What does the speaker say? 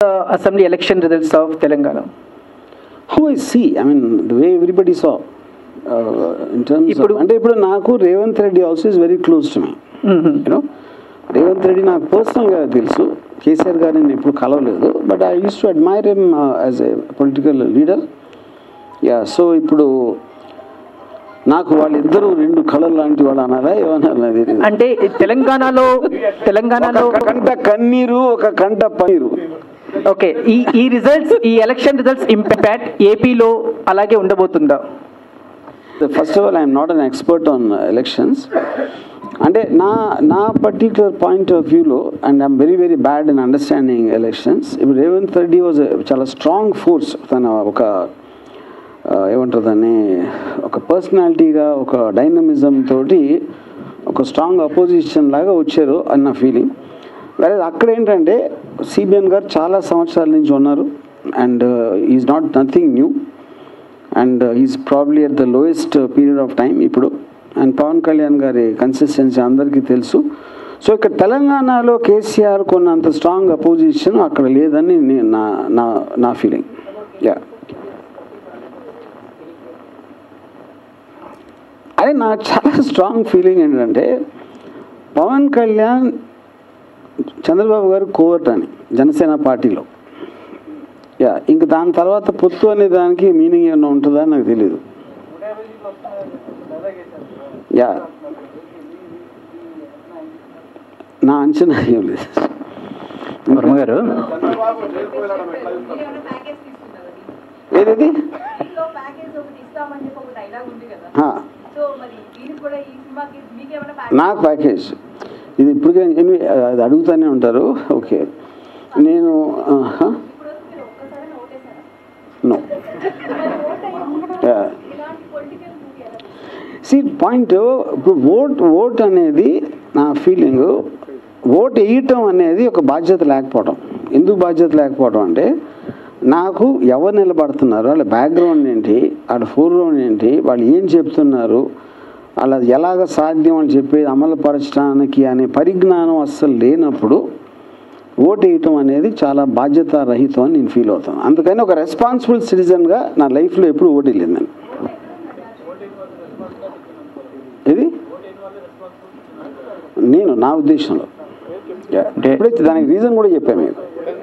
assembly election results of Telangana? How I see, I mean, the way everybody saw, in terms of, అంటే ఇప్పుడు నాకు Revanth Reddy also is very close to me. You know Revanth Reddy నాకు పర్సనల్గా తెలుసు, కేసీఆర్ గారిని నేను ఎప్పుడు కలవలేదు, but I use to admire him as a political leader. Yeah, so ఇప్పుడు నాకు వాళ్ళిద్దరూ రెండు కళలు లాంటి వాళ్ళు అనాలా ఏమన్నా? అంటే తెలంగాణలో కంట కన్నీరు, ఒక కంట పన్నీరు. ఓకే, ఈ రిజల్ట్స్, ఈ ఎలక్షన్ రిజల్ట్స్ ఇంపాక్ట్ ఏపీలో అలాగే ఉండబోతుందా? First of all I'm not an expert on elections. అంటే నా పర్టిక్యులర్ పాయింట్ ఆఫ్ వ్యూలో, and I'm very very bad in understanding elections. ఇప్పుడు రేవంత్ రెడ్డి వాజ్ చాలా స్ట్రాంగ్ ఫోర్స్. తన ఒక ఏమంటారు దాన్ని, ఒక పర్సనాలిటీగా, ఒక డైనమిజం తోటి ఒక స్ట్రాంగ్ అపోజిషన్ లాగా వచ్చారు అన్న ఫీలింగ్. వేరే అక్కడ ఏంటంటే సిబిఎన్ గారు చాలా సంవత్సరాల నుంచి ఉన్నారు, and is not nothing new, and is probably at the lowest period of time ఇప్పుడు. అండ్ పవన్ కళ్యాణ్ గారి కన్సిస్టెన్సీ అందరికీ తెలుసు. సో ఇక్కడ తెలంగాణలో కేసీఆర్ కొన్నంత స్ట్రాంగ్ అపోజిషన్ అక్కడ లేదని నా ఫీలింగ్. యా, అదే నా చాలా స్ట్రాంగ్ ఫీలింగ్ ఏంటంటే పవన్ కళ్యాణ్ చంద్రబాబు గారు కోవర్ట్ అని జనసేన పార్టీలో. యా, ఇంక దాని తర్వాత పొత్తు అనే దానికి మీనింగ్ ఏమన్నా ఉంటుందా నాకు తెలీదు. యా, నా అంచనా ఏం లేదు. వర్మ గారు ఏది నాకు ప్యాకేజ్ ఇది ఇప్పటికే అది అడుగుతూనే ఉంటారు. ఓకే, నేను నో సి పాయింట్. ఇప్పుడు ఓట్ అనేది నా ఫీలింగ్, ఓట్ వేయటం అనేది ఒక బాధ్యత లేకపోవడం. ఎందుకు బాధ్యత లేకపోవడం అంటే, నాకు ఎవరు నిలబడుతున్నారు, వాళ్ళ బ్యాక్గ్రౌండ్ ఏంటి, వాళ్ళ ఫోర్గ్రౌండ్ ఏంటి, వాళ్ళు ఏం చెప్తున్నారు, అలా ఎలాగ సాధ్యం అని చెప్పేది అమలుపరచడానికి అనే పరిజ్ఞానం అస్సలు లేనప్పుడు ఓటు వేయటం అనేది చాలా బాధ్యతారహితం అని నేను ఫీల్ అవుతాను. అందుకని ఒక రెస్పాన్సిబుల్ సిటిజన్గా నా లైఫ్లో ఎప్పుడు ఓటు వేయలేదు నేను. ఇది నా ఉద్దేశంలో. ఎప్పుడైతే దానికి రీజన్ కూడా చెప్పాను మీకు.